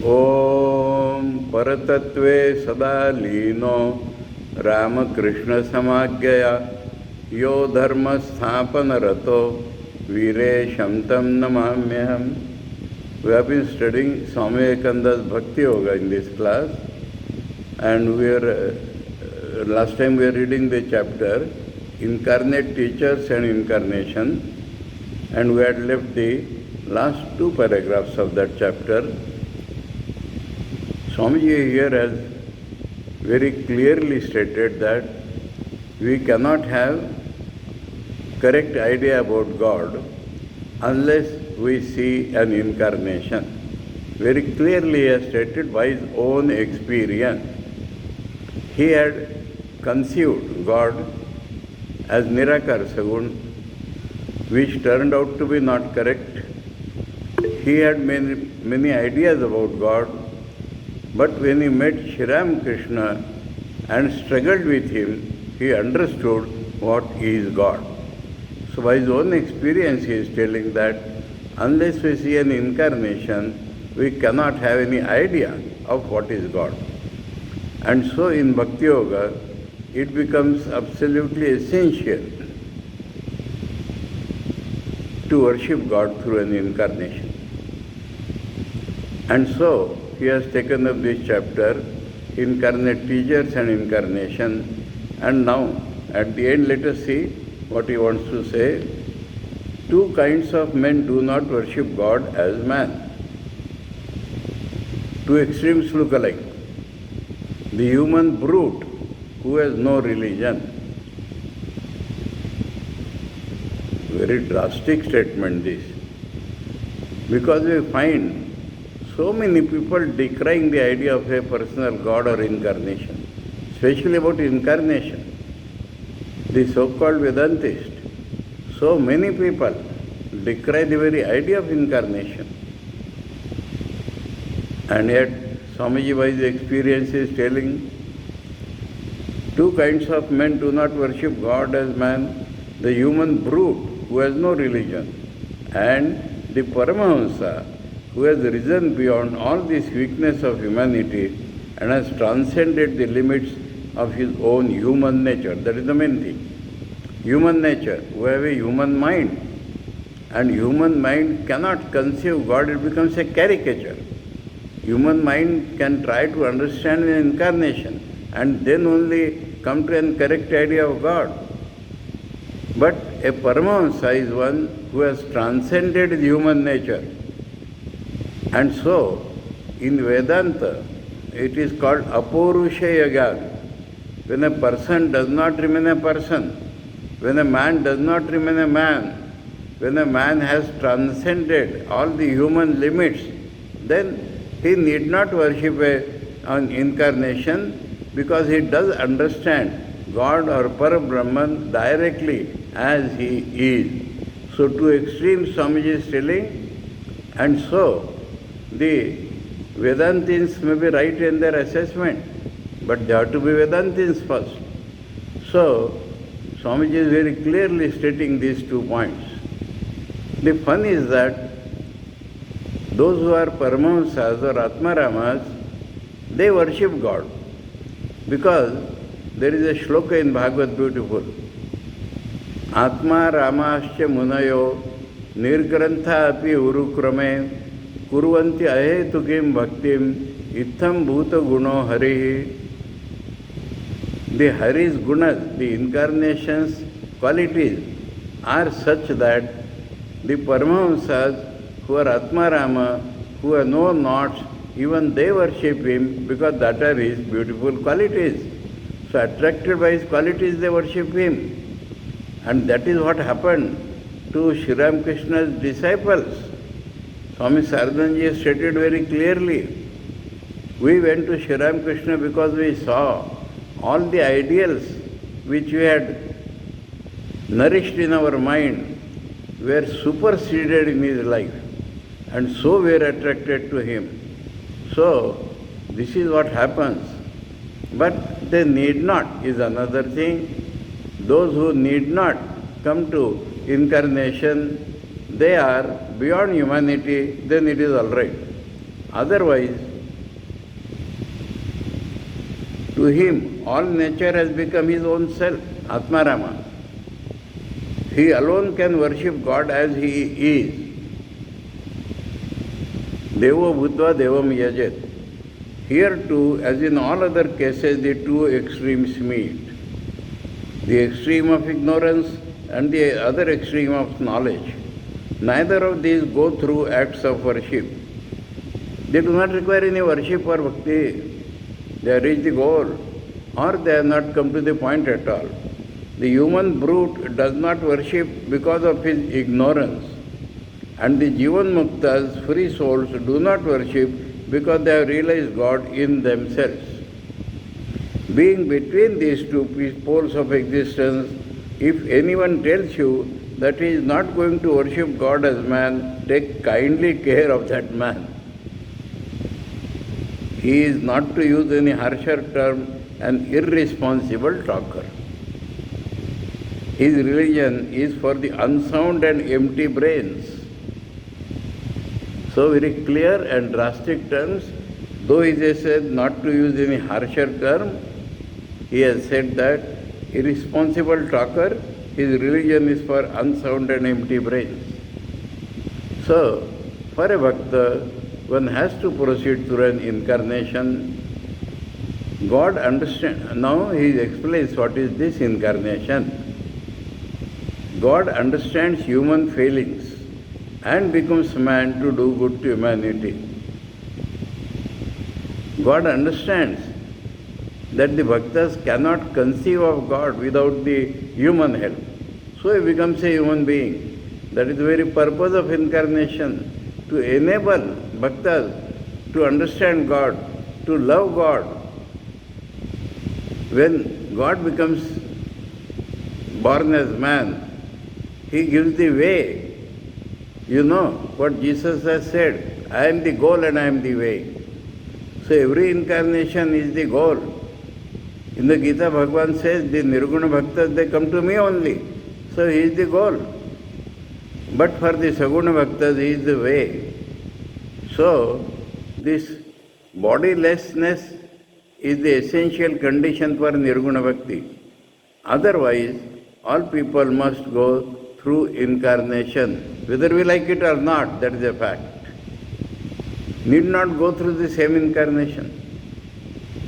ओम परतत्वे सदा लीनो रामकृष्णसमाज्ञया यो धर्मस्थापनरतो वीरेशं तं नमाम्यहम्. We have been studying Swami Vivekananda's Bhakti Yoga in this class, and we are last time we were reading the chapter Incarnate Teachers and Incarnation, and we had left the last two paragraphs of that chapter. Swamiji here has very clearly stated that we cannot have correct idea about God unless we see an incarnation. Very clearly he has stated by his own experience. He had conceived God as Nirakar Sagun, which turned out to be not correct. He had many ideas about God, but when he met Sri Ramakrishna and struggled with him, he understood what is God. So by his own experience he is telling that unless we see an incarnation, we cannot have any idea of what is God. And so in Bhakti Yoga, it becomes absolutely essential to worship God through an incarnation. And so he has taken up this chapter, Incarnate Teachers and Incarnation, and now at the end let us see what he wants to say. Two kinds of men do not worship God as man. Two extremes look alike. The human brute who has no religion. Very drastic statement this. Because we find so many people decrying the idea of a personal God or incarnation, especially about incarnation. The so-called Vedantist, so many people decry the very idea of incarnation. And yet, Swamiji by his experience is telling, two kinds of men do not worship God as man, the human brute who has no religion, and the Paramahamsa who has risen beyond all this weakness of humanity and has transcended the limits of his own human nature. That is the main thing. Human nature, who have a human mind, and human mind cannot conceive God, it becomes a caricature. Human mind can try to understand an incarnation and then only come to a correct idea of God. But a Paramahamsa is one who has transcended the human nature. And so, in Vedanta, it is called Apaurusheya Jnana. When a person does not remain a person, when a man does not remain a man, when a man has transcended all the human limits, then he need not worship an incarnation because he does understand God or Parabrahman directly as he is. So two extremes Swamiji is telling, and so the Vedantins may be right in their assessment, but they have to be Vedantins first. So Swamiji is very clearly stating these 2 points. The fun is that those who are Paramahamsas or Atmaramas, they worship God because there is a shloka in Bhagavad beautiful. Atma Ramascha Munayo Nirgrantha api urukrame Kurvanti ahetukim bhaktim itham bhuta guno harihi. The Hari's gunas, the incarnation's qualities are such that the Paramahamsas who are Atmarama, who have no knots, even they worship him because that are his beautiful qualities. So attracted by his qualities they worship him. And that is what happened to Sri Ramakrishna's disciples. Swami Sardanji has stated very clearly, we went to Sri Ramakrishna because we saw all the ideals which we had nourished in our mind were superseded in his life, and so we are attracted to him. So this is what happens. But they need not is another thing. Those who need not come to incarnation, they are beyond humanity, then it is all right. Otherwise, to him, all nature has become his own self, Atmarama. He alone can worship God as he is. Devo Bhutva Devam Yajet. Here too, as in all other cases, the two extremes meet. The extreme of ignorance and the other extreme of knowledge. Neither of these go through acts of worship. They do not require any worship or bhakti. They have reached the goal, or they have not come to the point at all. The human brute does not worship because of his ignorance, and the Jivan Muktas, free souls, do not worship because they have realized God in themselves. Being between these two poles of existence, if anyone tells you that he is not going to worship God as man, take kindly care of that man. He is, not to use any harsher term, an irresponsible talker. His religion is for the unsound and empty brains. So very clear and drastic terms, though he has said not to use any harsher term, he has said that irresponsible talker, his religion is for unsound and empty brains. So, for a bhakta, one has to proceed through an incarnation. God understands. Now he explains what is this incarnation. God understands human failings and becomes man to do good to humanity. God understands that the bhaktas cannot conceive of God without the human help. So he becomes a human being. That is the very purpose of incarnation, to enable bhaktas to understand God, to love God. When God becomes born as man, he gives the way. You know what Jesus has said, I am the goal and I am the way. So every incarnation is the goal. In the Gita, Bhagavan says, the Nirguna Bhaktas, they come to me only. So he is the goal. But for the Saguna Bhaktas, he is the way. So this bodilessness is the essential condition for Nirguna Bhakti. Otherwise, all people must go through incarnation. Whether we like it or not, that is a fact. Need not go through the same incarnation.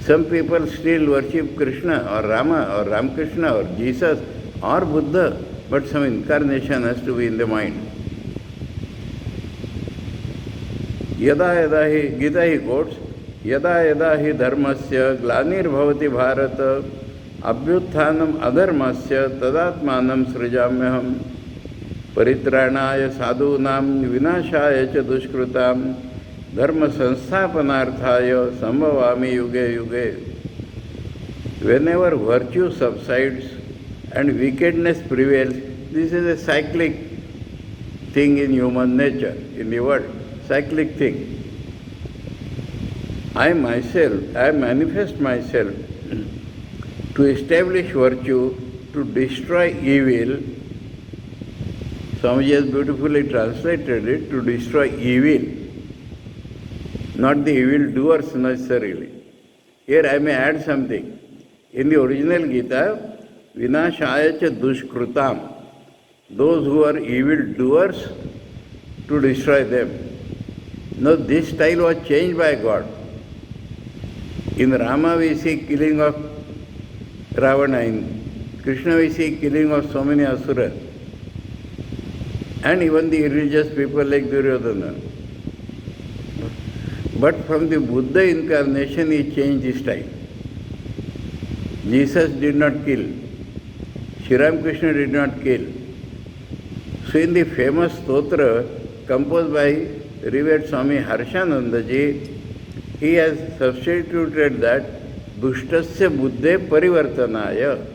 Some people still worship Krishna or Rama or Ramakrishna or Jesus or Buddha, but some incarnation has to be in the mind. Yada yada hi, Gita he quotes, Yada yada hi dharmasya glanir bhavati bharata abhyutthanam adharmasya tadatmanam srijamyaham paritranaya sadhunam vinashaya cha dushkrutam dharma sansthapanarthaya sambhavami yuge yuge. Whenever virtue subsides and wickedness prevails, this is a cyclic thing in human nature, in the world, cyclic thing. I manifest myself to establish virtue, to destroy evil. Swamiji has beautifully translated it, to destroy evil, not the evil doers necessarily. Here I may add something. In the original Gita, Vinashaya cha dushkrutam, those who are evil doers, to destroy them. Now this style was changed by God. In Rama we see killing of Ravana, in Krishna we see killing of so many asuras, and even the religious people like Duryodhana. But from the Buddha incarnation he changed the style. Jesus did not kill. Sri Ramakrishna did not kill. So in the famous stotra composed by revered Swami Harshanandaji, he has substituted that Dushtasya Buddhe Parivartanaya.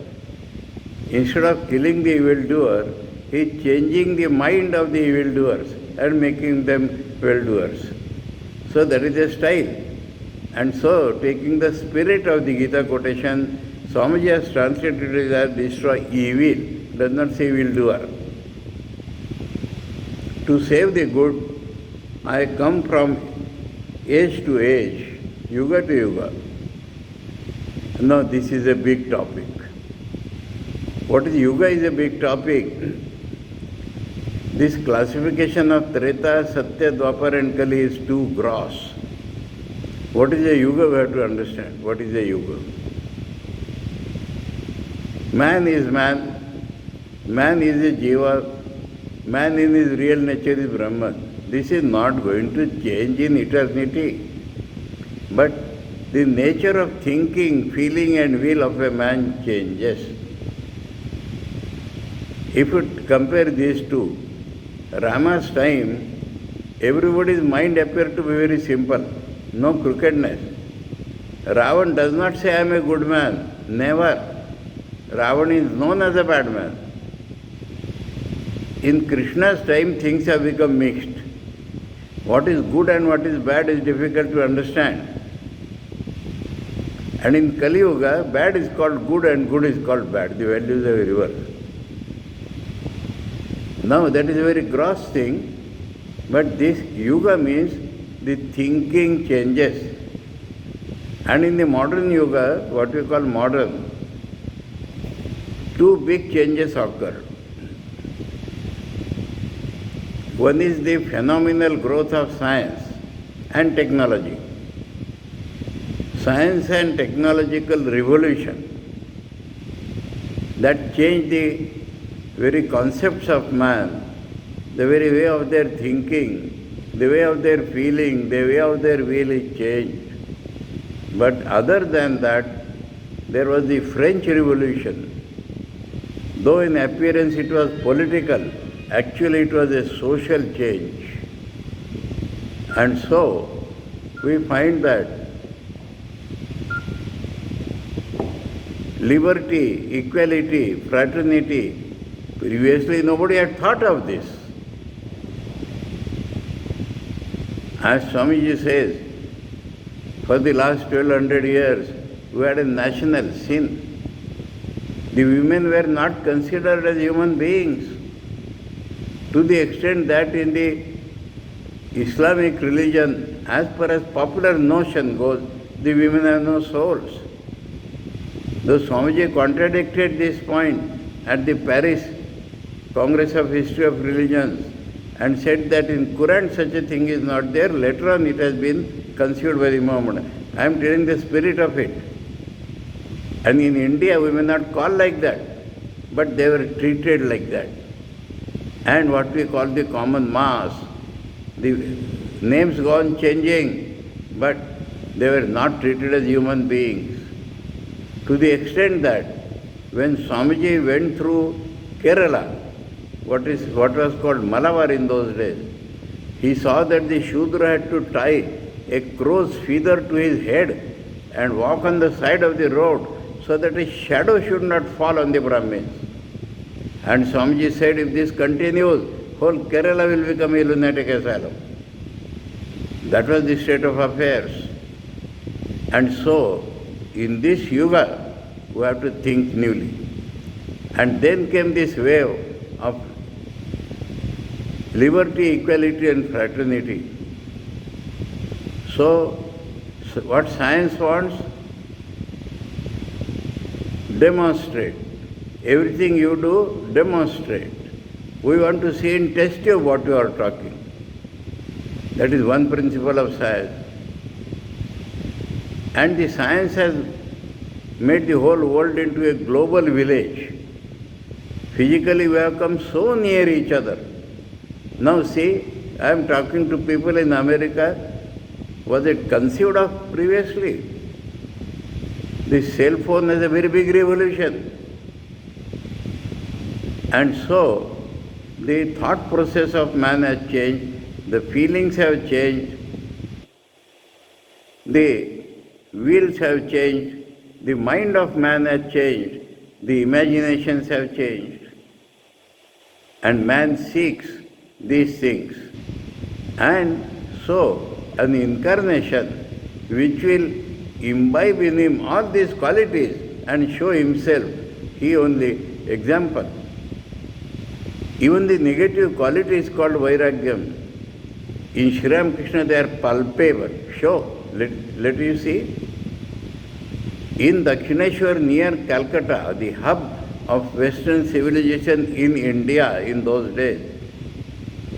Instead of killing the evildoer, he is changing the mind of the evildoers and making them well-doers. So that is a style. And so, taking the spirit of the Gita quotation, Swamiji has translated it as destroy evil, does not say evildoer. To save the good, I come from age to age, yuga to yuga. Now this is a big topic. What is yuga is a big topic. This classification of Treta, Satya, Dwapar and Kali is too gross. What is a yuga? We have to understand. What is a yuga? Man is man. Man is a jiva. Man in his real nature is Brahman. This is not going to change in eternity. But the nature of thinking, feeling and will of a man changes. If you compare these two, Rama's time, everybody's mind appeared to be very simple, no crookedness. Ravan does not say, I am a good man. Never. Ravan is known as a bad man. In Krishna's time, things have become mixed. What is good and what is bad is difficult to understand. And in Kali Yuga, bad is called good and good is called bad. The values are reversed. Now that is a very gross thing, but this yuga means the thinking changes. And in the modern yuga, what we call modern, two big changes occur. One is the phenomenal growth of science and technology. Science and technological revolution that changed the very concepts of man, the very way of their thinking, the way of their feeling, the way of their will is changed. But other than that, there was the French Revolution. Though in appearance it was political, actually it was a social change. And so, we find that liberty, equality, fraternity, previously nobody had thought of this. As Swamiji says, for the last 1200 years, we had a national sin. The women were not considered as human beings, to the extent that in the Islamic religion, as far as popular notion goes, the women have no souls. Though Swamiji contradicted this point at the Paris Congress of History of Religions and said that in Quran such a thing is not there, later on it has been conceived by the Muhammad. I am telling the spirit of it. And in India we may not call like that, but they were treated like that. And what we call the common mass, the names go on changing, but they were not treated as human beings. To the extent that when Swamiji went through Kerala, what was called Malabar in those days, he saw that the Shudra had to tie a crow's feather to his head and walk on the side of the road so that his shadow should not fall on the Brahmins. And Swamiji said, if this continues, whole Kerala will become a lunatic asylum. That was the state of affairs. And so, in this yuga, we have to think newly. And then came this wave of liberty, equality and fraternity. So what science wants? Demonstrate. Everything you do, demonstrate. We want to see and test you what you are talking. That is one principle of science. And the science has made the whole world into a global village. Physically we have come so near each other. Now see, I am talking to people in America. Was it conceived of previously? The cell phone is a very big revolution. And so, the thought process of man has changed, the feelings have changed, the wills have changed, the mind of man has changed, the imaginations have changed. And man seeks these things. And so, an incarnation which will imbibe in him all these qualities and show himself, he only example. Even the negative quality is called vairagyam. In Sri Ramakrishna they are palpable. Show, let you see. In Dakshineshwar near Calcutta, the hub of Western civilization in India in those days,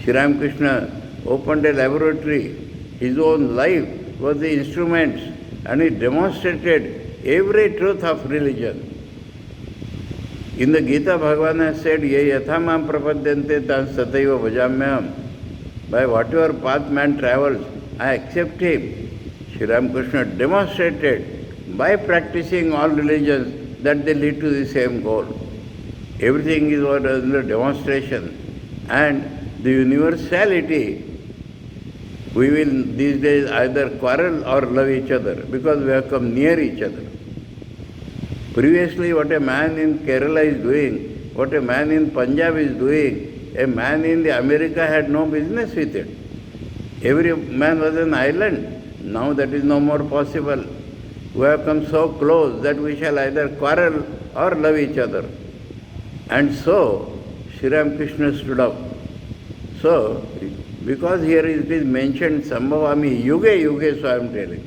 Sri Ramakrishna opened a laboratory. His own life was the instruments, and he demonstrated every truth of religion. In the Gita, Bhagavan has said, Ye yathamam prapadyante tan sataiva bhajamyam. By whatever path man travels, I accept him. Sri Ramakrishna demonstrated by practicing all religions that they lead to the same goal. Everything is under demonstration. And the universality, we will these days either quarrel or love each other because we have come near each other. Previously, what a man in Kerala is doing, what a man in Punjab is doing, a man in the America had no business with it. Every man was an island. Now that is no more possible. We have come so close that we shall either quarrel or love each other. And so, Sri Ramakrishna stood up. So, because here it is mentioned, Sambhavami Yuge Yuge, so I am telling.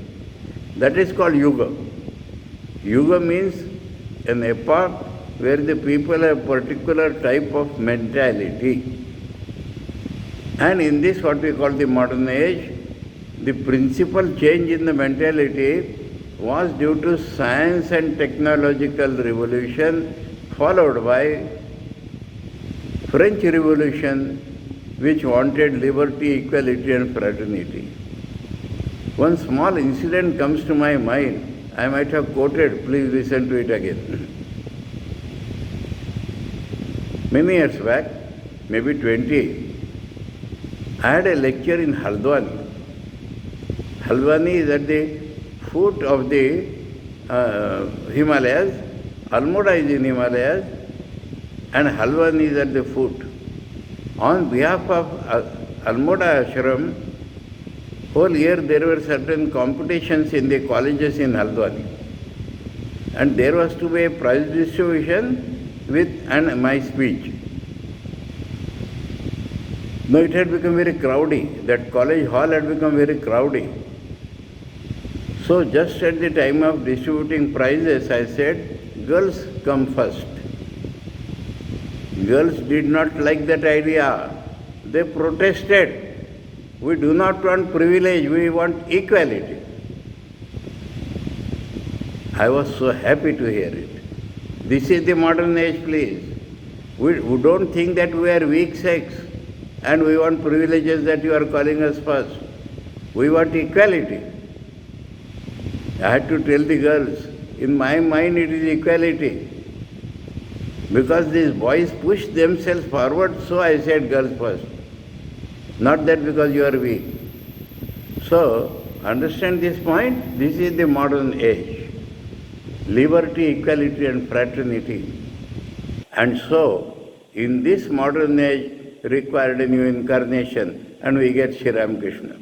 That is called Yuga. Yuga means an epoch where the people have particular type of mentality. And in this, what we call the modern age, the principal change in the mentality was due to science and technological revolution, followed by French Revolution, which wanted liberty, equality and fraternity. One small incident comes to my mind. I might have quoted, please listen to it again. Many years back, maybe 20, I had a lecture in Haldwani. Haldwani is at the foot of the Himalayas. Almora is in Himalayas and Haldwani is at the foot. On behalf of Almora Ashram, whole year there were certain competitions in the colleges in Haldwani. And there was to be a prize distribution and my speech. Now it had become very crowdy. That college hall had become very crowdy. So just at the time of distributing prizes, I said, girls come first. Girls did not like that idea. They protested. We do not want privilege, we want equality. I was so happy to hear it. This is the modern age, please. We don't think that we are weak sex and we want privileges that you are calling us first. We want equality. I had to tell the girls, in my mind it is equality. Because these boys push themselves forward, so I said girls first. Not that because you are weak. So, understand this point? This is the modern age. Liberty, equality and fraternity. And so, in this modern age required a new incarnation and we get Sri Ramakrishna.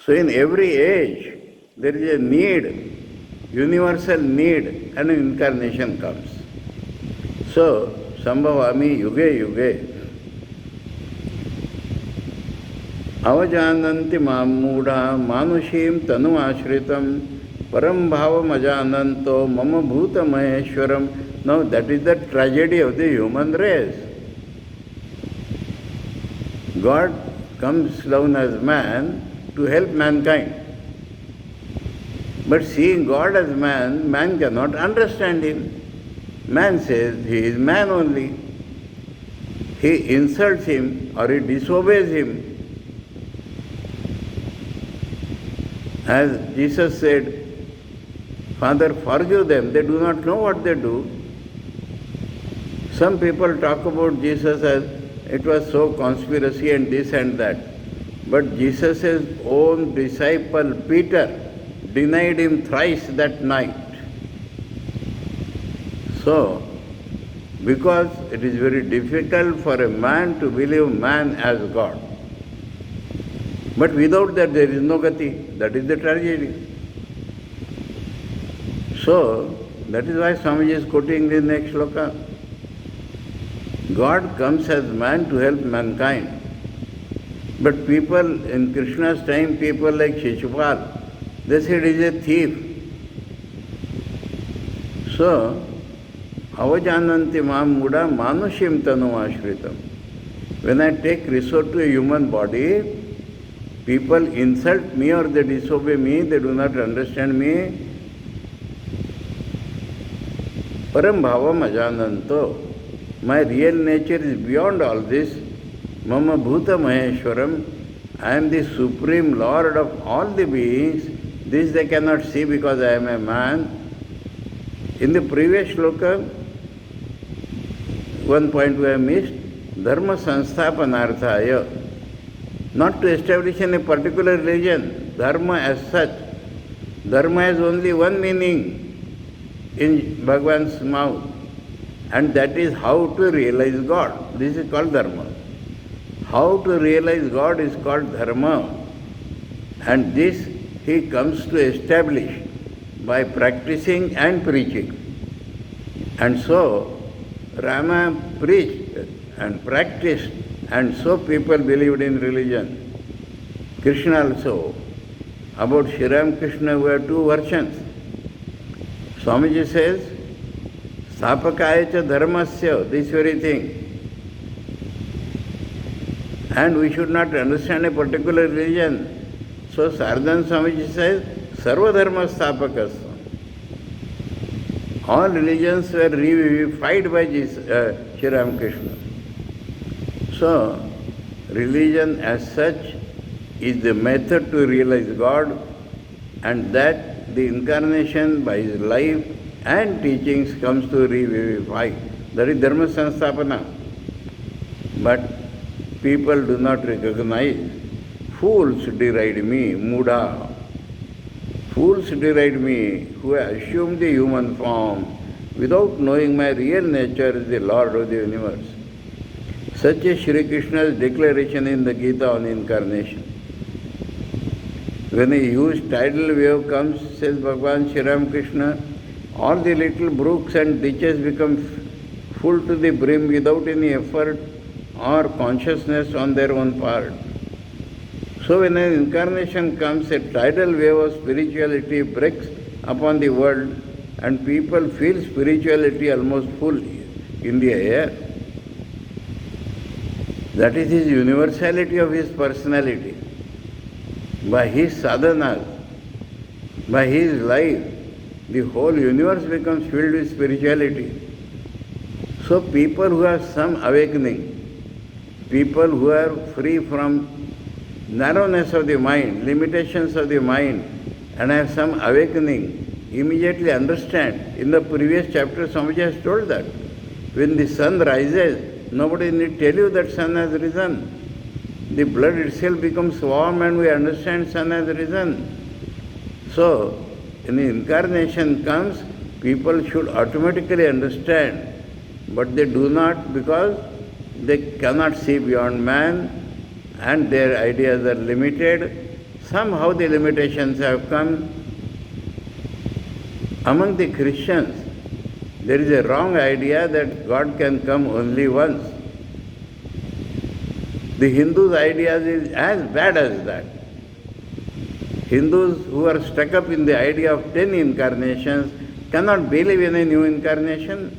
So in every age there is a need, universal need, and an incarnation comes. So, Sambhavami Yuge Yuge. Avajananti Mammuda Manushim Tanu Ashritam Param Bhavam Ajananto Mama Bhuta Maheshwaram. Now that is the tragedy of the human race. God comes down as man to help mankind. But seeing God as man, man cannot understand him. Man says he is man only. He insults him or he disobeys him. As Jesus said, Father, forgive them, they do not know what they do. Some people talk about Jesus as it was so conspiracy and this and that. But Jesus' own disciple Peter denied him thrice that night. So, because it is very difficult for a man to believe man as God. But without that there is no gati. That is the tragedy. So, that is why Swamiji is quoting the next sloka. God comes as man to help mankind. But people, in Krishna's time, people like Shishupal, they said he is a thief. So, avajananti mam muda manushim tanu ashritam. When I take resort to a human body, people insult me or they disobey me, they do not understand me. Param bhavam ajananto. My real nature is beyond all this. Mama bhuta maheshwaram. I am the supreme lord of all the beings. This they cannot see because I am a man. In the previous shloka, one point we have missed, dharma sansthapanarthaya. Not to establish any particular religion, dharma as such. Dharma has only one meaning in Bhagavan's mouth, and that is how to realize God. This is called dharma. How to realize God is called dharma, and this he comes to establish by practicing and preaching. And so Rama preached and practiced, and so people believed in religion. Krishna also. About Sri Ram Krishna we have two versions. Swamiji says, Sapakaya cha dharmasya, this very thing. And we should not understand a particular religion. So Sardan Swamiji says, Sarva dharma sthapakas. All religions were revivified by Sri Ram Krishna. So, religion as such is the method to realize God, and that the incarnation by his life and teachings comes to revivify. That is Dharma Sanstapana. But people do not recognize. Fools deride me, Muda. Fools deride me, who assume the human form without knowing my real nature is the Lord of the universe. Such is Shri Krishna's declaration in the Gita on incarnation. When a huge tidal wave comes, says Bhagavan Shri Ram Krishna, all the little brooks and ditches become full to the brim without any effort or consciousness on their own part. So when an incarnation comes, a tidal wave of spirituality breaks upon the world and people feel spirituality almost full in the air. That is his universality of his personality. By his sadhanas, by his life, the whole universe becomes filled with spirituality. So people who have some awakening, people who are free from narrowness of the mind, limitations of the mind, and have some awakening, immediately understand. In the previous chapter, Swamiji has told that. When the sun rises, nobody need tell you that sun has risen. The blood itself becomes warm and we understand sun has risen. So, when the incarnation comes, people should automatically understand, but they do not because they cannot see beyond man and their ideas are limited. Somehow the limitations have come. Among the Christians, there is a wrong idea that God can come only once. The Hindus' idea is as bad as that. Hindus who are stuck up in the idea of 10 incarnations cannot believe in a new incarnation.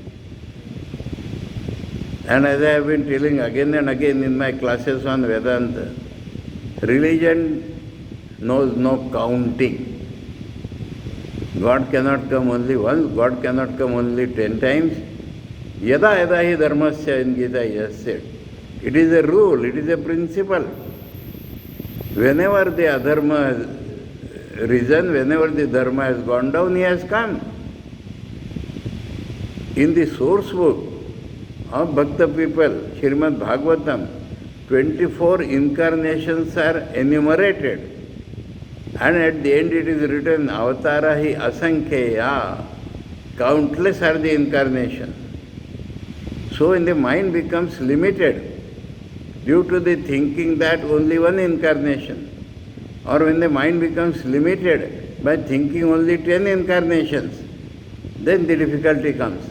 And as I have been telling again and again in my classes on Vedanta, religion knows no counting. God cannot come only once, God cannot come only 10 times. Yada yada hi dharmasya in Gita he has said. It is a rule, it is a principle. Whenever the adharma has risen, whenever the dharma has gone down, he has come. In the source book of Bhakta people, Srimad Bhagavatam, 24 incarnations are enumerated. And at the end it is written, Avatara hi asankheya. Countless are the incarnations. So when the mind becomes limited due to the thinking that only one incarnation, or when the mind becomes limited by thinking only 10 incarnations, then the difficulty comes.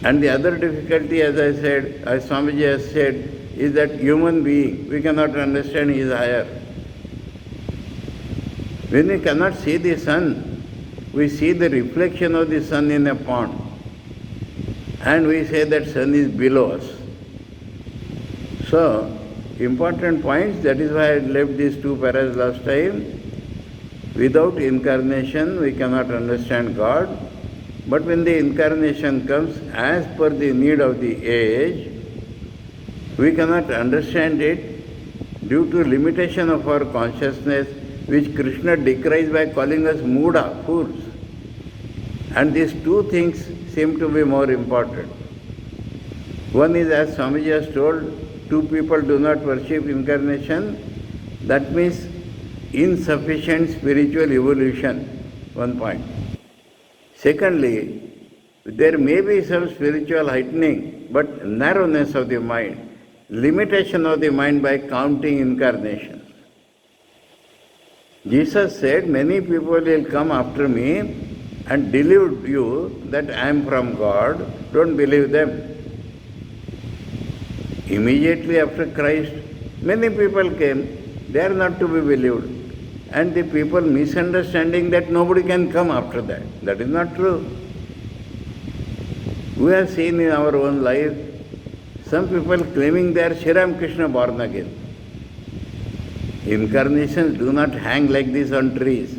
And the other difficulty, as I said, as Swamiji has said, is that human being. We cannot understand he is higher. When we cannot see the sun, we see the reflection of the sun in a pond. And we say that sun is below us. So, important points, that is why I left these two paras last time. Without incarnation, we cannot understand God. But when the incarnation comes as per the need of the age, we cannot understand it due to limitation of our consciousness, which Krishna decries by calling us Muda, fools. And these two things seem to be more important. One is, as Swamiji has told, two people do not worship incarnation. That means insufficient spiritual evolution, one point. Secondly, there may be some spiritual heightening, but narrowness of the mind, limitation of the mind by counting incarnations. Jesus said, many people will come after me and delude you that I am from God. Don't believe them. Immediately after Christ, many people came. They are not to be believed. And the people misunderstanding that nobody can come after that. That is not true. We have seen in our own life some people claiming they are Sri Ramakrishna born again. Incarnations do not hang like this on trees.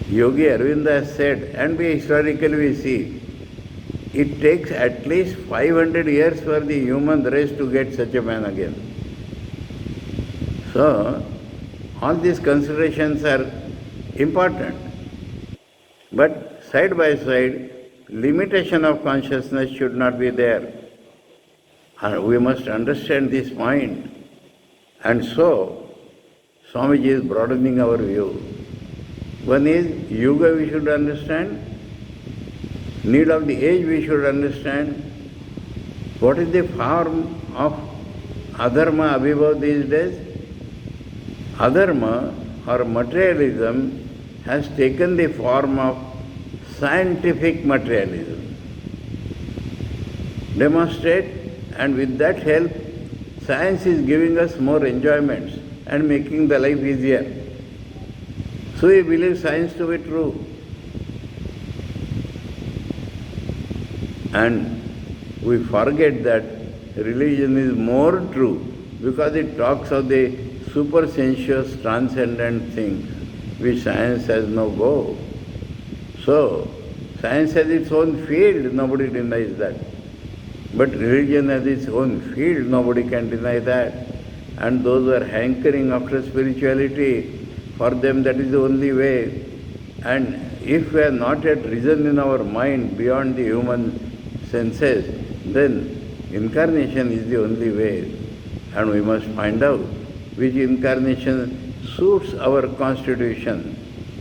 Yogi Arvinda has said, and historically we see, it takes at least 500 years for the human race to get such a man again. So, all these considerations are important. But side by side, limitation of consciousness should not be there. We must understand this point. And so, Swamiji is broadening our view. One is Yuga we should understand, need of the age we should understand, what is the form of adharma abhibhav these days. Adharma or materialism has taken the form of scientific materialism. Demonstrate, and with that help, science is giving us more enjoyments and making the life easier. So we believe science to be true. And we forget that religion is more true because it talks of the supersensuous, transcendent things which science has no go. So, science has its own field, nobody denies that. But religion has its own field, nobody can deny that. And those who are hankering after spirituality, for them that is the only way. And if we are not yet risen in our mind beyond the human senses, then incarnation is the only way. And we must find out which incarnation suits our constitution.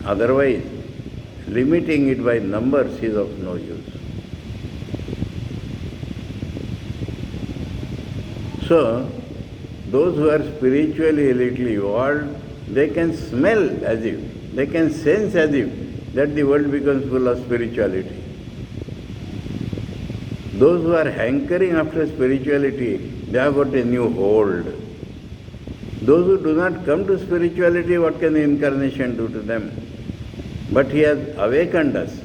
Otherwise, limiting it by numbers is of no use. So, those who are spiritually a little evolved, they can smell as if, they can sense as if that the world becomes full of spirituality. Those who are hankering after spirituality, they have got a new hold. Those who do not come to spirituality, what can the incarnation do to them? But he has awakened us.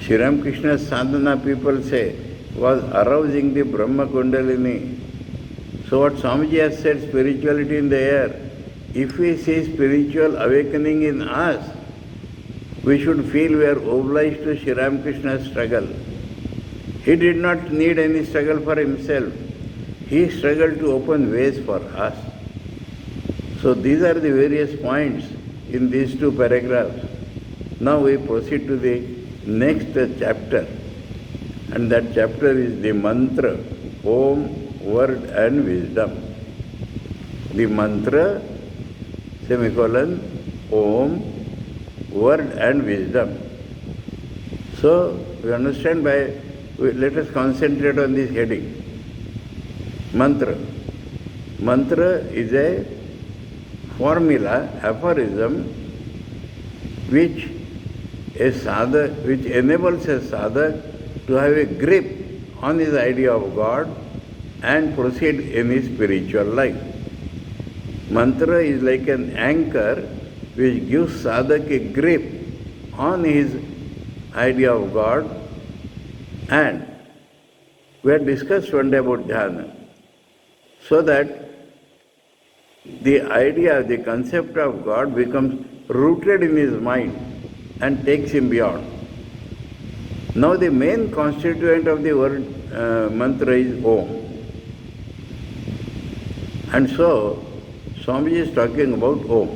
Sri Ramakrishna's sadhana, people say, was arousing the Brahma Kundalini. So what Swamiji has said, spirituality in the air, if we see spiritual awakening in us, we should feel we are obliged to Sri Ramakrishna's struggle. He did not need any struggle for himself. He struggled to open ways for us. So these are the various points in these two paragraphs. Now we proceed to the next chapter. And that chapter is the mantra, Om, Word and Wisdom. The mantra, semicolon, Om, Word and Wisdom. So we understand by, let us concentrate on this heading. Mantra. Mantra is a formula, aphorism, which enables a sadhak to have a grip on his idea of God and proceed in his spiritual life. Mantra is like an anchor which gives sadhak a grip on his idea of God. And we had discussed one day about dhyana, so that the idea, the concept of God becomes rooted in his mind and takes him beyond. Now the main constituent of the word mantra is Om. And so Swamiji is talking about Om.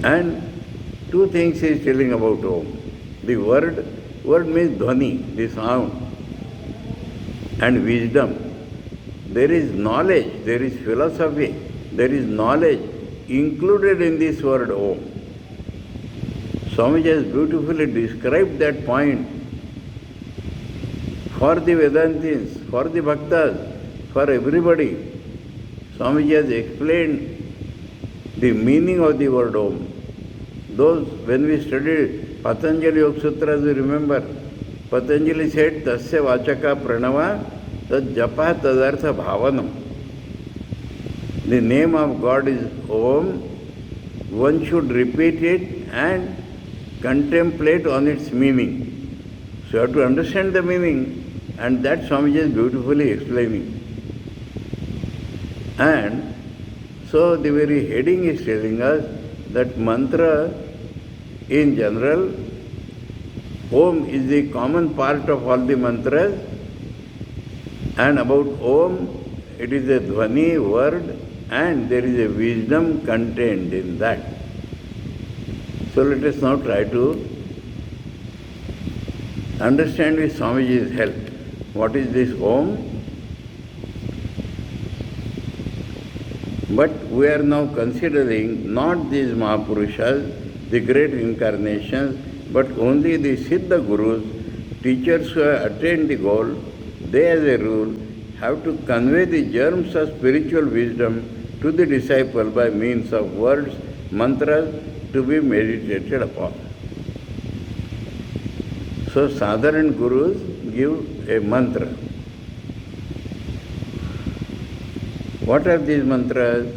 And two things he is telling about Om. The word means dhvani, the sound, and wisdom. There is knowledge, there is philosophy, there is knowledge included in this word Om. Swamiji has beautifully described that point for the Vedantins, for the Bhaktas, for everybody. Swamiji has explained the meaning of the word Om. Those, when we studied Patanjali Yoga Sutras, we remember, Patanjali said, Tasya Vachaka Pranava Tad Japa Tadartha Bhavanam. The name of God is Om. One should repeat it and contemplate on its meaning. So you have to understand the meaning, and that Swamiji is beautifully explaining. And so the very heading is telling us that mantra in general, Om is the common part of all the mantras, and about Om, it is a dhvani word and there is a wisdom contained in that. So let us now try to understand with Swamiji's help. What is this Om? But we are now considering not these Mahapurushas, the great incarnations, but only the Siddha Gurus, teachers who have attained the goal. They as a rule have to convey the germs of spiritual wisdom to the disciple by means of words, mantras to be meditated upon. So Sadharan Gurus give a mantra. What are these mantras?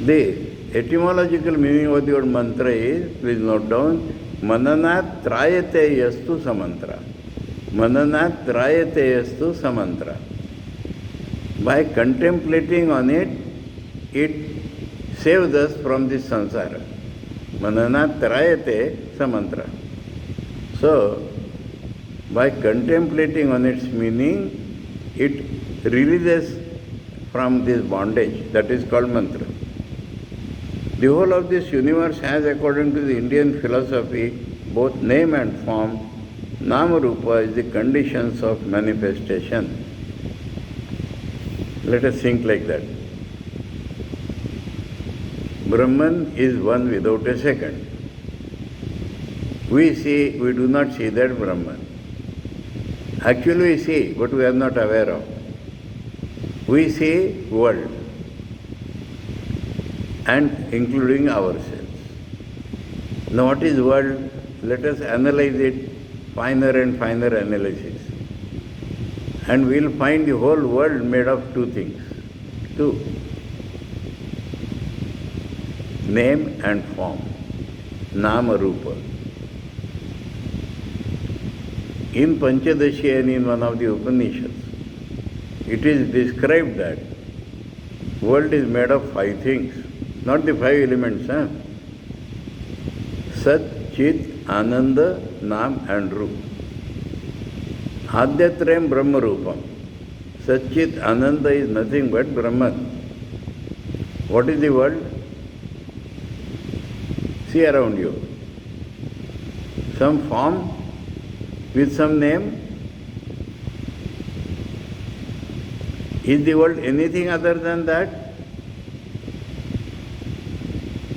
The etymological meaning of the word mantra is, please note down, Mananat Trayate Yastu Samantra. Mananat Trayate Yastu Samantra. By contemplating on it, it saves us from this samsara. Mananat Trayate Samantra. So, by contemplating on its meaning, it releases from this bondage. That is called mantra. The whole of this universe has, according to the Indian philosophy, both name and form. Nama Rupa is the conditions of manifestation. Let us think like that. Brahman is one without a second. We do not see that Brahman. Actually we see, but we are not aware of. We see world, and including ourselves. Now what is world? Let us analyze it, finer and finer analysis. And we will find the whole world made of two things. Two. Name and form. Nama Rupa. In Panchadashi and in one of the Upanishads, it is described that world is made of five things, not the five elements. Sat, Chit, Ananda, Nam and Rup. Adyatrayam Brahma Rupam. Sat, Chit, Ananda is nothing but Brahman. What is the world? See around you. Some form with some name. Is the world anything other than that?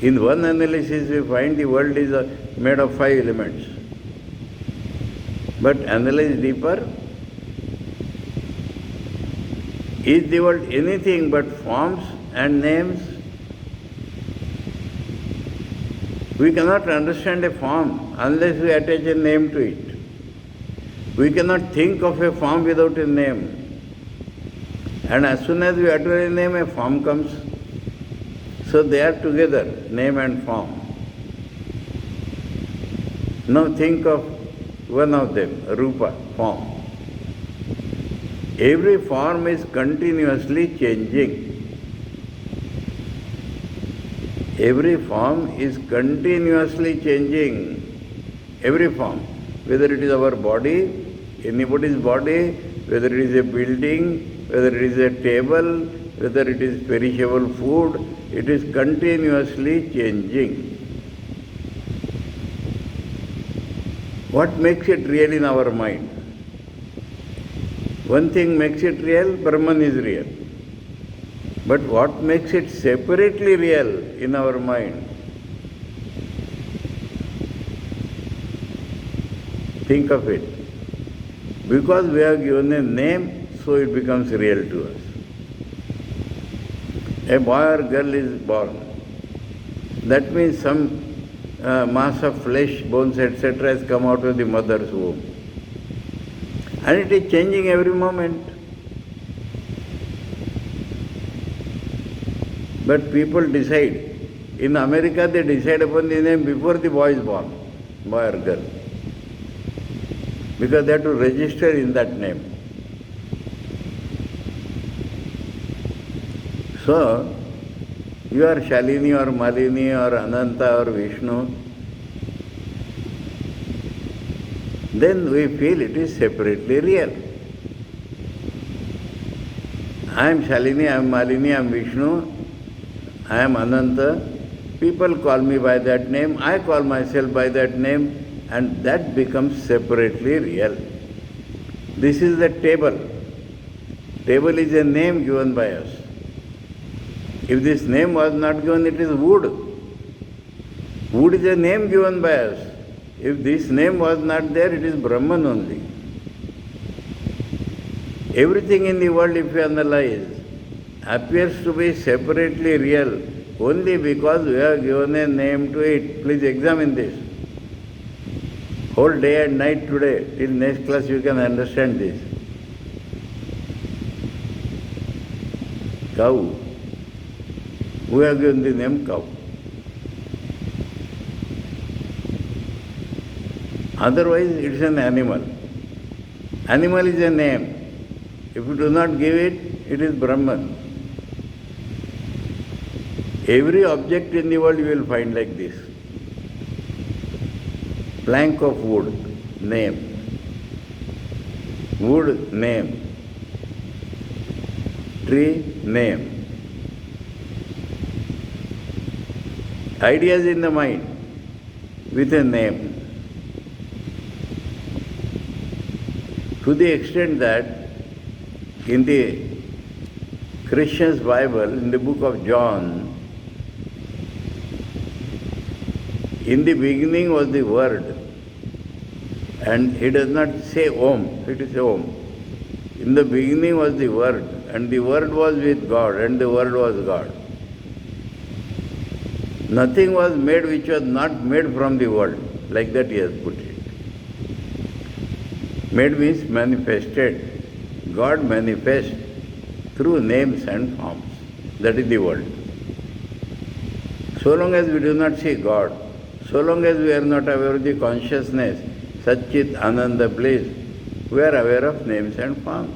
In one analysis we find the world is made of five elements. But analyze deeper. Is the world anything but forms and names? We cannot understand a form unless we attach a name to it. We cannot think of a form without a name. And as soon as we utter a name, a form comes. So they are together, name and form. Now think of one of them, Rupa, form. Every form is continuously changing. Every form is continuously changing. Every form. Whether it is our body, anybody's body, whether it is a building, whether it is a table, whether it is perishable food, it is continuously changing. What makes it real in our mind? One thing makes it real, Brahman is real. But what makes it separately real in our mind? Think of it. Because we have given a name, so it becomes real to us. A boy or girl is born. That means some mass of flesh, bones, etc. has come out of the mother's womb. And it is changing every moment. But people decide. In America, they decide upon the name before the boy is born, boy or girl. Because they have to register in that name. So, you are Shalini or Malini or Ananta or Vishnu, then we feel it is separately real. I am Shalini, I am Malini, I am Vishnu, I am Ananta. People call me by that name, I call myself by that name, and that becomes separately real. This is the table. Table is a name given by us. If this name was not given, it is wood. Wood is a name given by us. If this name was not there, it is Brahman only. Everything in the world, if you analyze, appears to be separately real only because we have given a name to it. Please examine this. Whole day and night today, till next class you can understand this. Cow. We have given the name cow. Otherwise, it is an animal. Animal is a name. If you do not give it, it is Brahman. Every object in the world you will find like this. Plank of wood, name. Wood, name. Tree, name. Ideas in the mind with a name. To the extent that in the Christian's Bible, in the book of John, in the beginning was the Word, and he does not say Om, it is Om. In the beginning was the Word, and the Word was with God, and the Word was God. Nothing was made which was not made from the world, like that he has put it. Made means manifested. God manifests through names and forms. That is the world. So long as we do not see God, so long as we are not aware of the consciousness, Satchit Ananda bliss, we are aware of names and forms.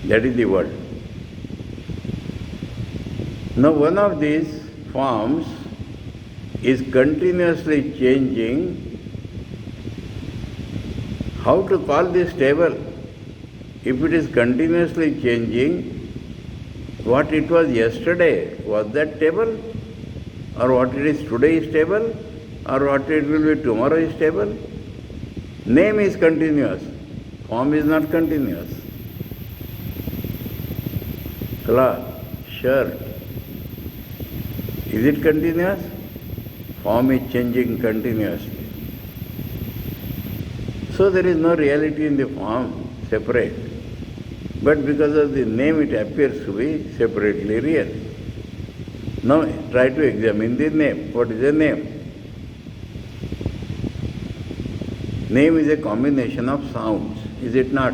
That is the world. Now one of these forms is continuously changing. How to call this table? If it is continuously changing, what it was yesterday, was that table? Or what it is today is table? Or what it will be tomorrow is table? Name is continuous, form is not continuous. Cloth, shirt, is it continuous? Form is changing continuously. So there is no reality in the form, separate. But because of the name, it appears to be separately real. Now try to examine the name. What is the name? Name is a combination of sounds, is it not?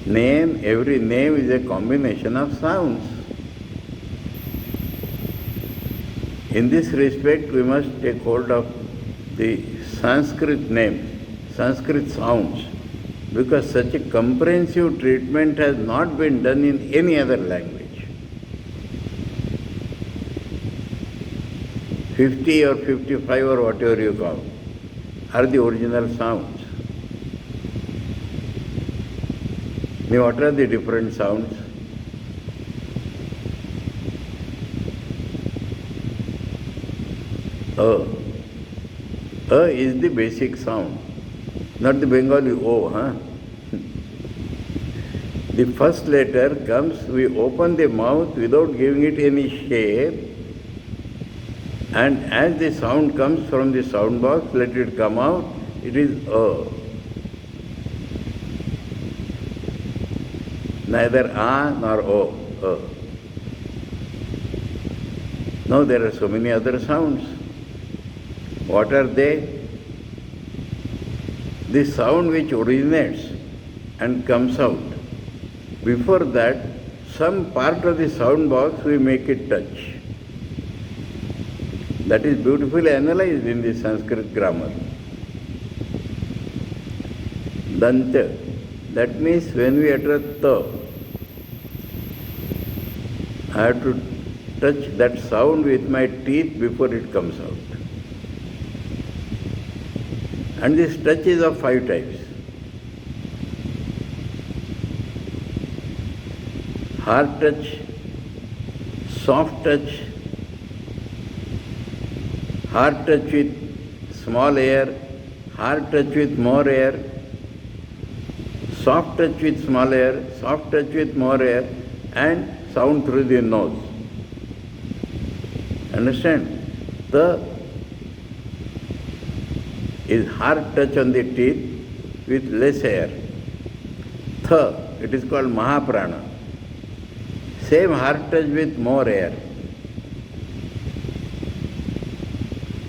Every name is a combination of sounds. In this respect, we must take hold of the Sanskrit names, Sanskrit sounds, because such a comprehensive treatment has not been done in any other language. 50 or 55 or whatever you call are the original sounds. Now, what are the different sounds? A is the basic sound, not the Bengali O. The first letter comes, we open the mouth without giving it any shape, and as the sound comes from the sound box, let it come out, it is A. Neither A nor O. A. Now there are so many other sounds. What are they? The sound which originates and comes out. Before that, some part of the sound box we make it touch. That is beautifully analyzed in the Sanskrit grammar. Danta. That means when we utter ta, I have to touch that sound with my teeth before it comes out. And this touch is of 5 types. Hard touch, soft touch, hard touch with small air, hard touch with more air, soft touch with small air, soft touch with more air, and sound through the nose. Understand? The is hard touch on the teeth with less air. Tha, it is called Mahaprana. Same hard touch with more air.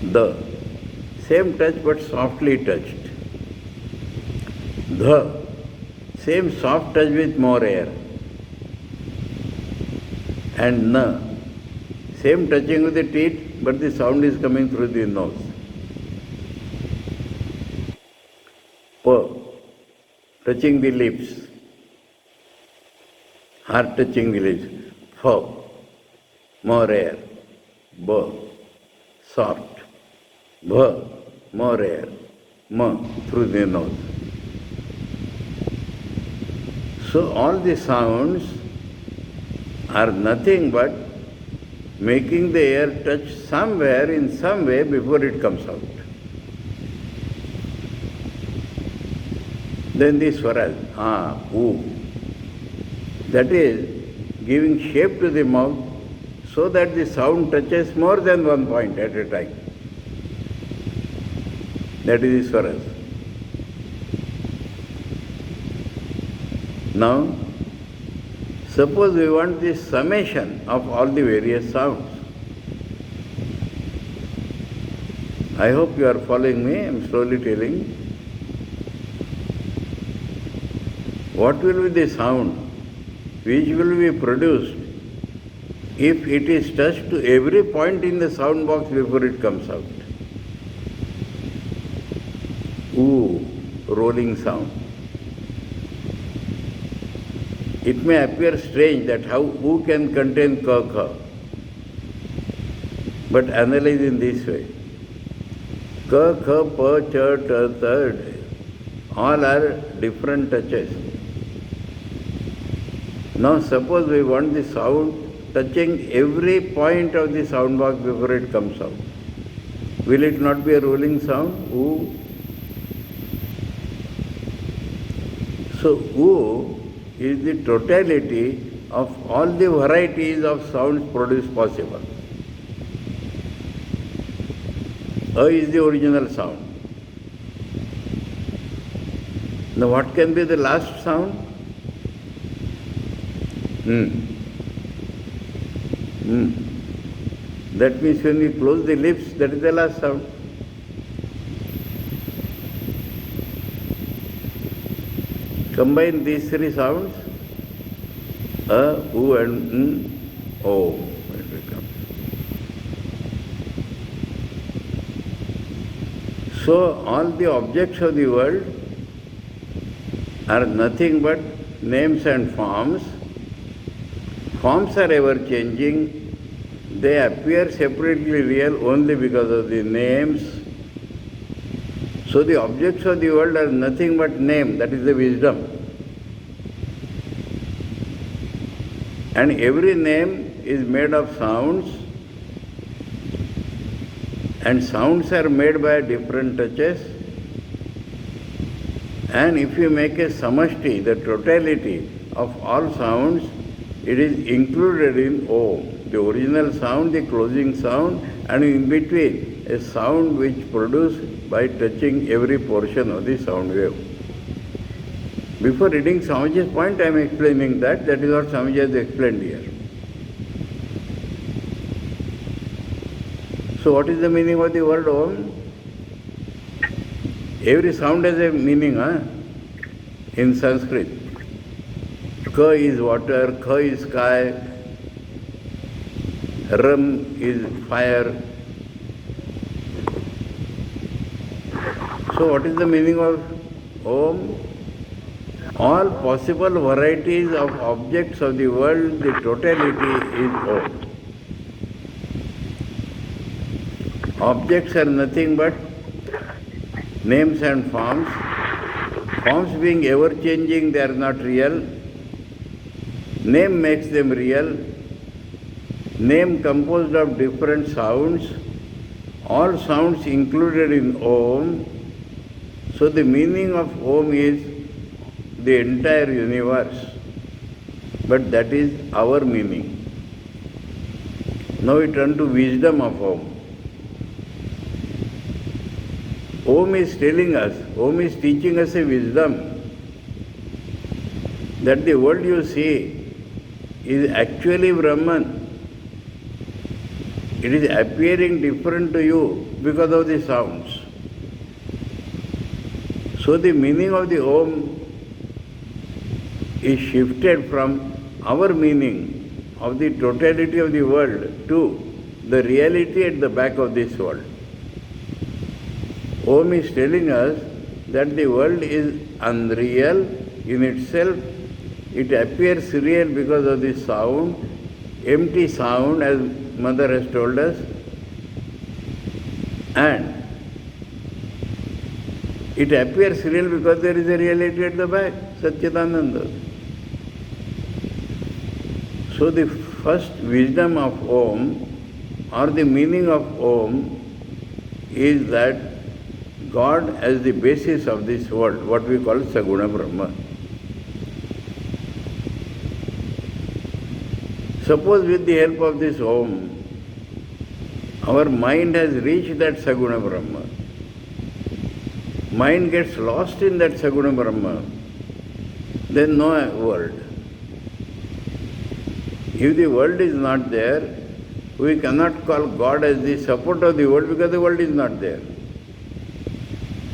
The, same touch but softly touched. The, same soft touch with more air. And na, same touching with the teeth but the sound is coming through the nose. Pa, touching the lips, hard touching the lips. Fa, more air. Ba, soft. Bha, more air. Ma, through the nose. So all the sounds are nothing but making the air touch somewhere in some way before it comes out. Then the swaras, oo, that is giving shape to the mouth so that the sound touches more than one point at a time. That is the swaras. Now, suppose we want the summation of all the various sounds. I hope you are following me, I am slowly telling. What will be the sound which will be produced if it is touched to every point in the sound box before it comes out? Ooh, rolling sound. It may appear strange that how oo can contain ka, kha. But analyze in this way. Ka, kha, pa, cha, ta, ta, all are different touches. Now suppose we want the sound touching every point of the sound box before it comes out. Will it not be a rolling sound? Oo. So oo is the totality of all the varieties of sounds produced possible. A is the original sound. Now what can be the last sound? That means when we close the lips, that is the last sound. Combine these three sounds, a, u and n, o. It becomes. So all the objects of the world are nothing but names and forms. Forms are ever changing. They appear separately real only because of the names. So the objects of the world are nothing but name, that is the wisdom. And every name is made of sounds, and sounds are made by different touches. And if you make a samashti, the totality of all sounds, it is included in Om. The original sound, the closing sound, and in between a sound which produced by touching every portion of the sound wave. Before reading Swamiji's point, I am explaining that. That is what Swamiji has explained here. So what is the meaning of the word Om? Every sound has a meaning in Sanskrit. Ka is water, Kha is sky, Ram is fire. So what is the meaning of Om? All possible varieties of objects of the world, the totality is Om. Objects are nothing but names and forms. Forms being ever changing, they are not real. Name makes them real. Name composed of different sounds. All sounds included in Om. So the meaning of Om is the entire universe. But that is our meaning. Now we turn to wisdom of Om. Om is telling us, Om is teaching us a wisdom that the world you see is actually Brahman. It is appearing different to you because of the sounds. So the meaning of the Om is shifted from our meaning of the totality of the world to the reality at the back of this world. Om is telling us that the world is unreal in itself. It appears real because of the sound, empty sound, as Mother has told us, and it appears real because there is a reality at the back, Satchidananda. So the first wisdom of Om, or the meaning of Om, is that God as the basis of this world, what we call Saguna Brahma. Suppose with the help of this Om, our mind has reached that Saguna Brahma. Mind gets lost in that Saguna Brahma, then no world. If the world is not there, we cannot call God as the support of the world because the world is not there.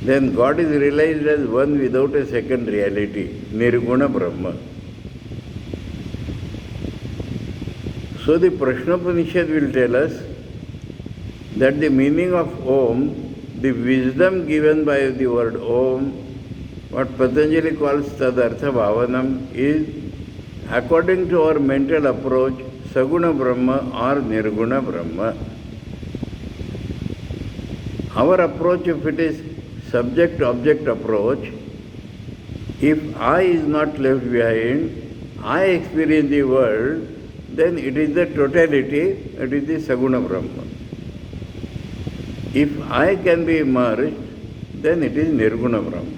Then God is realized as one without a second reality, Nirguna Brahma. So the Prashnopanishad will tell us that the meaning of Om, the wisdom given by the word Om, what Patanjali calls Tadartha Bhavanam, is according to our mental approach, Saguna Brahma or Nirguna Brahma. Our approach, if it is subject-object approach, if I is not left behind, I experience the world, then it is the totality, it is the Saguna Brahma. If I can be merged, then it is Nirguna Brahma.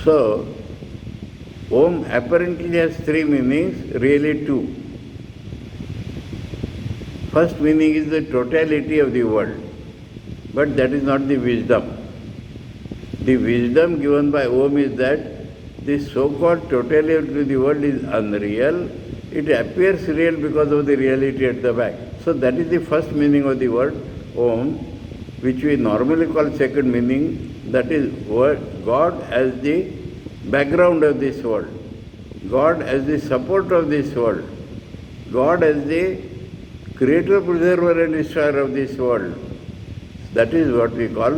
So, Om apparently has three meanings, really two. First meaning is the totality of the world. But that is not the wisdom. The wisdom given by Om is that this so-called totality of the world is unreal. It appears real because of the reality at the back. So that is the first meaning of the word Om. which we normally call second meaning, that is God as the background of this world, God as the support of this world, God as the creator, preserver and destroyer of this world. That is what we call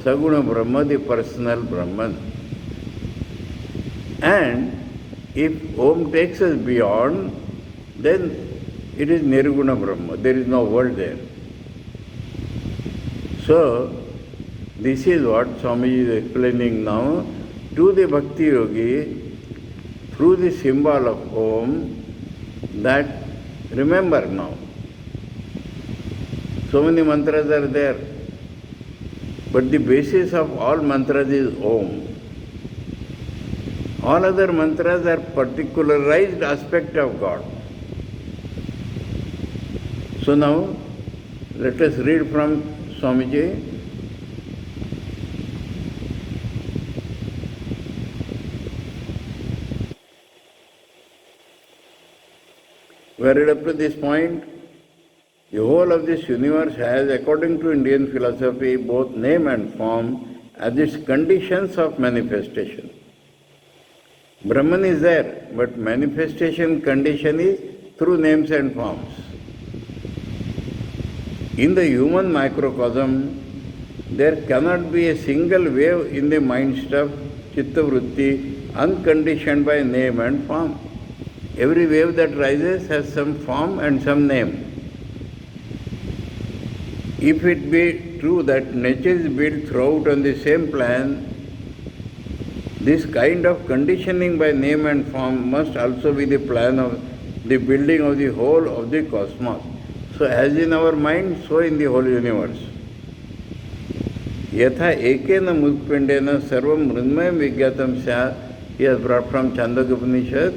Saguna Brahma, the personal Brahman. And if Om takes us beyond, then it is Nirguna Brahma. There is no world there. So, this is what Swamiji is explaining now to the Bhakti Yogi through the symbol of Om, that remember now. So many mantras are there, but the basis of all mantras is Om. All other mantras are particularized aspect of God. So now, let us read from Swamiji. We are read up to this point. The whole of this universe has, according to Indian philosophy, both name and form as its conditions of manifestation. Brahman is there, but manifestation condition is through names and forms. In the human microcosm, there cannot be a single wave in the mind stuff, chitta vritti, unconditioned by name and form. Every wave that rises has some form and some name. If it be true that nature is built throughout on the same plan, this kind of conditioning by name and form must also be the plan of the building of the whole of the cosmos. So as in our mind, so in the whole universe. Yatha ekena mukpindena sarvam mrunmayam vigyatam syat, he has brought from Chandogya Upanishad.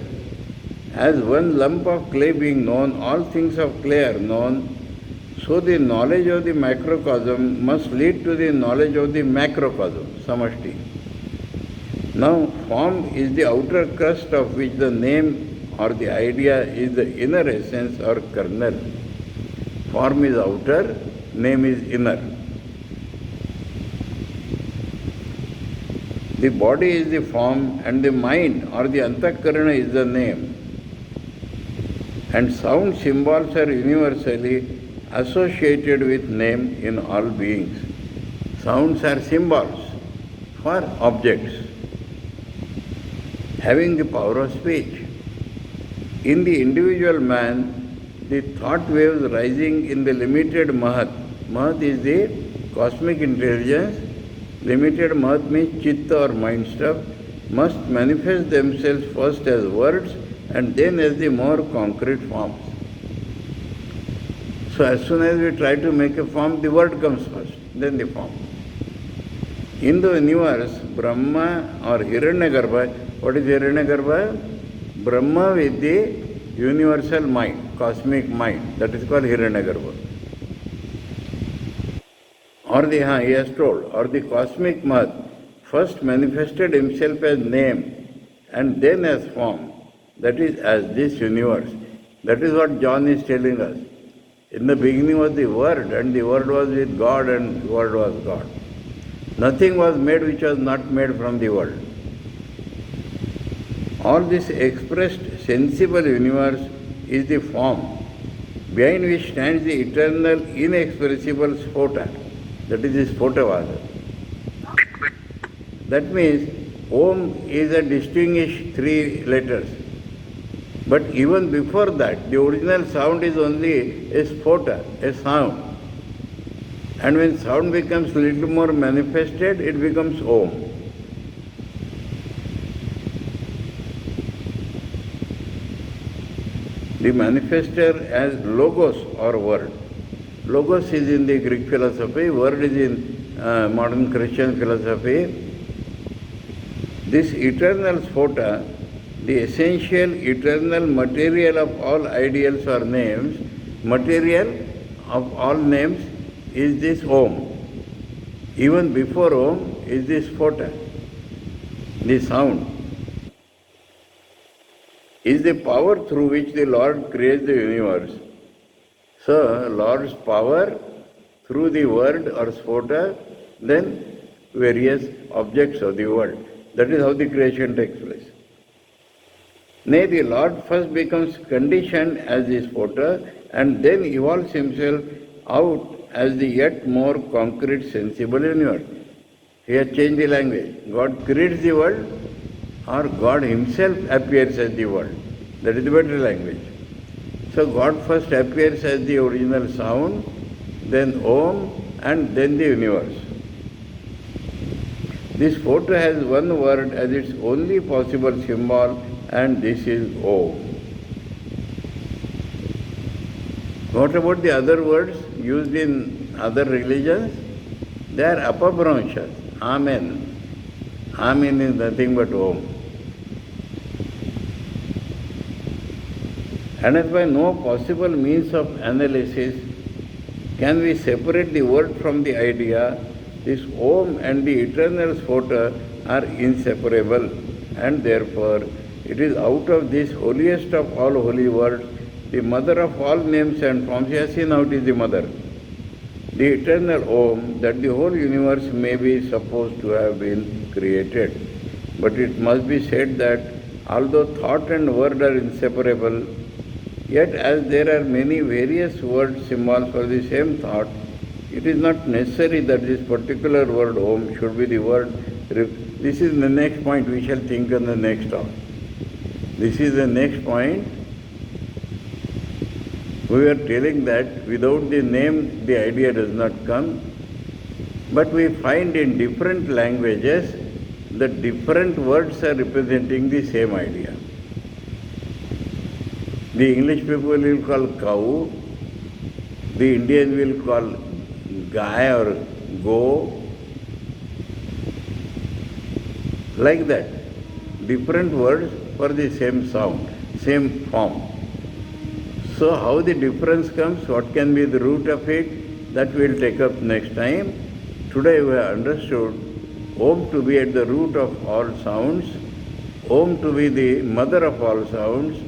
As one lump of clay being known, all things of clay are known, so the knowledge of the microcosm must lead to the knowledge of the macrocosm, samashti. Now, form is the outer crust of which the name or the idea is the inner essence or kernel. Form is outer, name is inner. The body is the form and the mind or the antakarana is the name. And sound symbols are universally associated with name in all beings. Sounds are symbols for objects having the power of speech. In the individual man, the thought waves rising in the limited Mahat. Mahat is the cosmic intelligence. Limited Mahat means chitta or mind stuff, must manifest themselves first as words and then as the more concrete forms. So as soon as we try to make a form, the word comes first, then the form. In the universe, Brahma or Hiranyagarbha, what is Hiranyagarbha? Brahma with the universal mind, cosmic mind, that is called Hiranyagarbha. Or he has told, or the cosmic Mahat first manifested himself as name and then as form, that is as this universe. That is what John is telling us. In the beginning was the Word, and the Word was with God, and the Word was God. Nothing was made which was not made from the world. All this expressed sensible universe is the form, behind which stands the eternal, inexpressible Sphota. That is the Sphotavada. That means Om is a distinguished three letters. But even before that, the original sound is only a Sphota, a sound. And when sound becomes a little more manifested, it becomes Om. The manifester as Logos or word. Logos is in the Greek philosophy, word is in modern Christian philosophy. This eternal Sphota, the essential eternal material of all ideals or names, material of all names is this Om. Even before Om is this Sphota, the sound. Is the power through which the Lord creates the universe. So, Lord's power through the word or sphota, then various objects of the world. That is how the creation takes place. Nay, the Lord first becomes conditioned as the sphota and then evolves himself out as the yet more concrete sensible universe. He has changed the language. God creates the world or God himself appears as the world. That is the better language. So God first appears as the original sound, then Om, and then the universe. This photo has one word as its only possible symbol, and this is Om. What about the other words used in other religions? They are apabhranshas. Amen. Amen is nothing but Om. And as by no possible means of analysis can we separate the word from the idea, this Om and the eternal sphota are inseparable, and therefore it is out of this holiest of all holy words, the mother of all names and forms. You have seen how it is the mother. The eternal Om, that the whole universe may be supposed to have been created. But it must be said that although thought and word are inseparable, yet as there are many various word symbols for the same thought, it is not necessary that this particular word Om should be the word. This is the next point we shall think on the next talk. This is the next point. We were telling that without the name the idea does not come, but we find in different languages that different words are representing the same idea. The English people will call cow, the Indians will call guy or go, like that. Different words for the same sound, same form. So how the difference comes, what can be the root of it, that we will take up next time. Today we have understood Om to be at the root of all sounds, Om to be the mother of all sounds,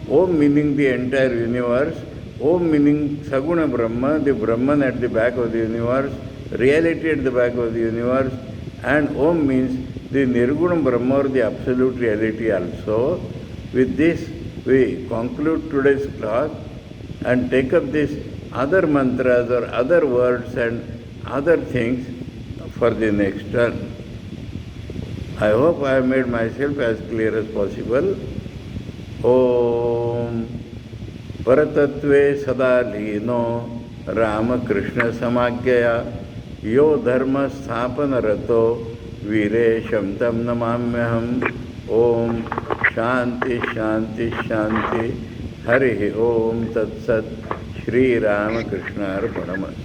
Om meaning the entire universe, Om meaning Saguna Brahma, the Brahman at the back of the universe, reality at the back of the universe, and Om means the Nirguna Brahma or the absolute reality also. With this, we conclude today's class and take up these other mantras or other words and other things for the next turn. I hope I have made myself as clear as possible. Om Paratatve Sada Lino Ramakrishna Samagyaya Yo Dharma Sthapana Rato Viresham Tam Namamyaham. Om Shanti Shanti Shanti Harihi Om Tat Sat Shri Ramakrishna Arpanamastu.